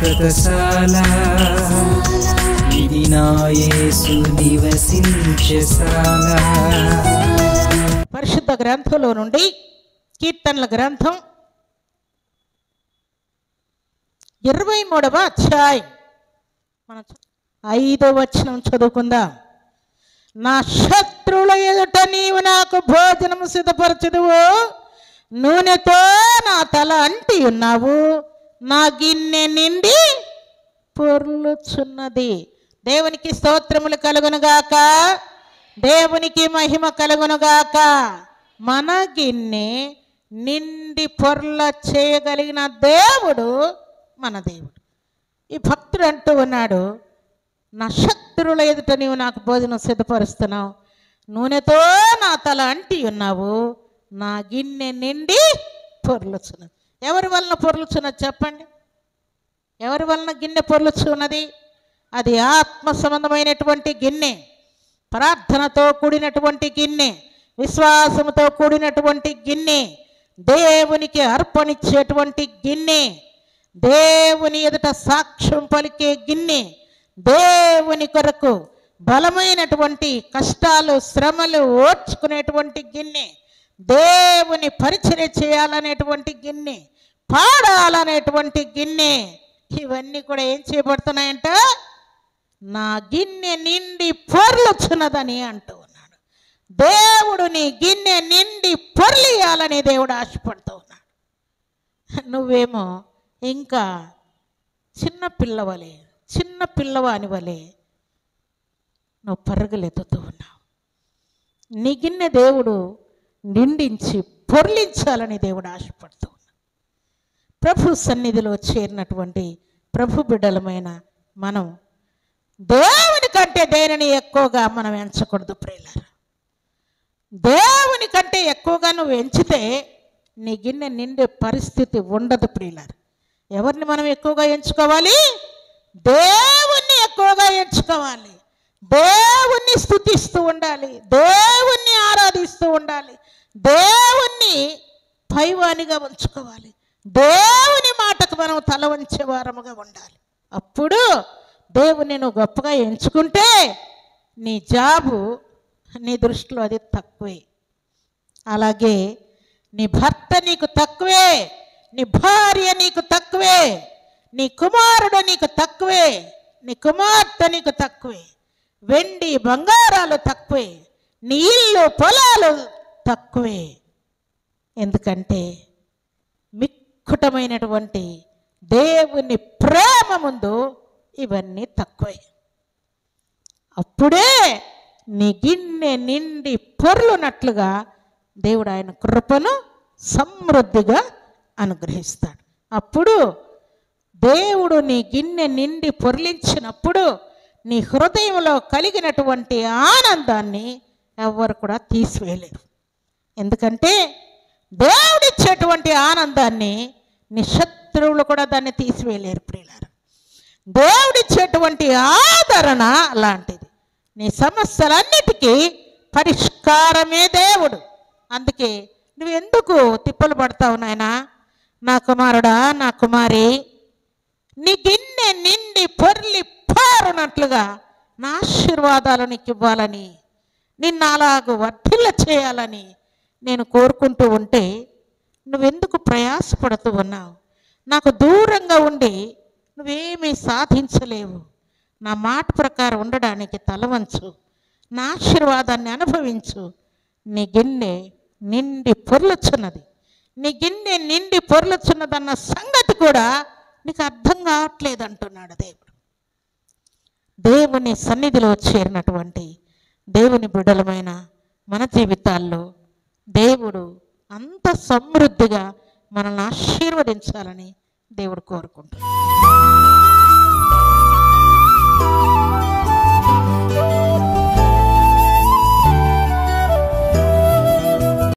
శాశ్వతశాల ఇది నా యేసు నివసించేశాల. పరిశుద్ధ గ్రంథంలో నుండి కీర్తనల గ్రంథం 23వ అధ్యాయం మనం 5వ వచనం చదువుకుందాం. నా శత్రువుల ఎదుట నీవు నాకు భోజనము సిద్ధపరచుదువు, నూనెతో నా తల అంటి ఉన్నావు, నా గిన్నె నిండి పొర్లుచున్నది. దేవునికి స్తోత్రములు కలుగునుగాక, దేవునికి మహిమ కలుగునుగాక. మన గిన్నె నిండి పొర్ల చేయగలిగిన దేవుడు మన దేవుడు. ఈ భక్తుడు అంటూ ఉన్నాడు, నా శత్రువుల ఎదుట నీవు నాకు భోజనం సిద్ధపరుస్తున్నావు, నూనెతో నా తల అంటి ఉన్నావు, నా గిన్నె నిండి పొర్లుచున్నది. ఎవరి వలన పొర్లుచున్నది చెప్పండి? ఎవరి వలన గిన్నె పొర్లుచున్నది? అది ఆత్మ సంబంధమైనటువంటి గిన్నె, ప్రార్థనతో కూడినటువంటి గిన్నె, విశ్వాసముతో కూడినటువంటి గిన్నె, దేవునికి అర్పణించేటువంటి గిన్నె, దేవుని ఎదుట సాక్ష్యం పలికే గిన్నె, దేవుని కొరకు బలమైనటువంటి కష్టాలు శ్రమలు ఓర్చుకునేటువంటి గిన్నె, దేవుని పరిచర్య చేయాలనేటువంటి గిన్నె, పాడాలనేటువంటి గిన్నె, ఇవన్నీ కూడా ఏం చేయబడుతున్నాయంట? నా గిన్నె నిండి పొర్లుచున్నదని అంటూ ఉన్నాడు. దేవుడు నీ గిన్నె నిండి పొర్లియాలని దేవుడు ఆశపడుతూ ఉన్నాడు. నువ్వేమో ఇంకా చిన్న పిల్లవలే, చిన్న పిల్లవాని వలె నువ్వు పరుగులెత్తుతూ ఉన్నావు. నీ గిన్నె దేవుడు నిండించి పొర్లించాలని దేవుడు ఆశపడుతూ ఉన్నాడు. ప్రభు సన్నిధిలో చేరినటువంటి ప్రభు బిడ్డలమైన మనం దేవుని కంటే దేనిని ఎక్కువగా మనం ఎంచకూడదు ప్రియులారా. దేవుని కంటే ఎక్కువగా నువ్వు ఎంచితే నీ గిన్నె నిండే పరిస్థితి ఉండదు ప్రియులారా. ఎవరిని మనం ఎక్కువగా ఎంచుకోవాలి? దేవుణ్ణి ఎక్కువగా ఎంచుకోవాలి. దేవుణ్ణి స్తుతిస్తూ ఉండాలి, దేవుణ్ణి ఆరాధిస్తూ ఉండాలి, దేవుణ్ణి పైవానిగా ఉంచుకోవాలి, దేవుని మాటకు మనం తల వంచే వారముగా ఉండాలి. అప్పుడు దేవుణ్ణి నువ్వు గొప్పగా ఎంచుకుంటే నీ జాబు నీ దృష్టిలో అది తక్కువే. అలాగే నీ భర్త నీకు తక్కువే, నీ భార్య నీకు తక్కువే, నీ కుమారుడు నీకు తక్కువే, నీ కుమార్తె నీకు తక్కువే, వెండి బంగారాలు తక్కువే, నీ ఇల్లు పొలాలు తక్కువే. ఎందుకంటే మిక్కుటమైనటువంటి దేవుని ప్రేమ ముందు ఇవన్నీ తక్కువే. అప్పుడే నీ గిన్నె నిండి పొర్లునట్లుగా దేవుడు ఆయన కృపను సమృద్ధిగా అనుగ్రహిస్తాడు. అప్పుడు దేవుడు నీ గిన్నె నిండి పొర్లించినప్పుడు నీ హృదయంలో కలిగినటువంటి ఆనందాన్ని ఎవ్వరు కూడా తీసివేయలేరు. ఎందుకంటే దేవుడిచ్చేటువంటి ఆనందాన్ని నీ శత్రువులు కూడా దాన్ని తీసివేయలేరు ప్రియులారా. దేవుడిచ్చేటువంటి ఆదరణ అలాంటిది. నీ సమస్యలన్నిటికీ పరిష్కారమే దేవుడు. అందుకే నువ్వు ఎందుకు తిప్పలు పడతావు నాయనా? నా కుమారుడా, నా కుమారి, నీ గిన్నె నిండి పొర్లి పారునట్లుగా నా ఆశీర్వాదాలు నీకు ఇవ్వాలని, నిన్ను అలాగూ వర్ధిల్ల చేయాలని నేను కోరుకుంటూ ఉంటే నువ్వెందుకు ప్రయాసపడుతూ ఉన్నావు? నాకు దూరంగా ఉండి నువ్వేమీ సాధించలేవు. నా మాట ప్రకారం ఉండడానికి తలవంచు, నా ఆశీర్వాదాన్ని అనుభవించు. నీ గిన్నె నిండి పొర్లుచున్నది, నీ గిన్నె నిండి పొర్లుచున్నదన్న సంగతి కూడా నీకు అర్థం కావట్లేదు అంటున్నాడు దేవుడు. దేవుని సన్నిధిలో చేరినటువంటి దేవుని బిడ్డలమైన మన జీవితాల్లో దేవుడు అంత సమృద్ధిగా మనల్ని ఆశీర్వదించాలని దేవుడు కోరుకుంటున్నాడు.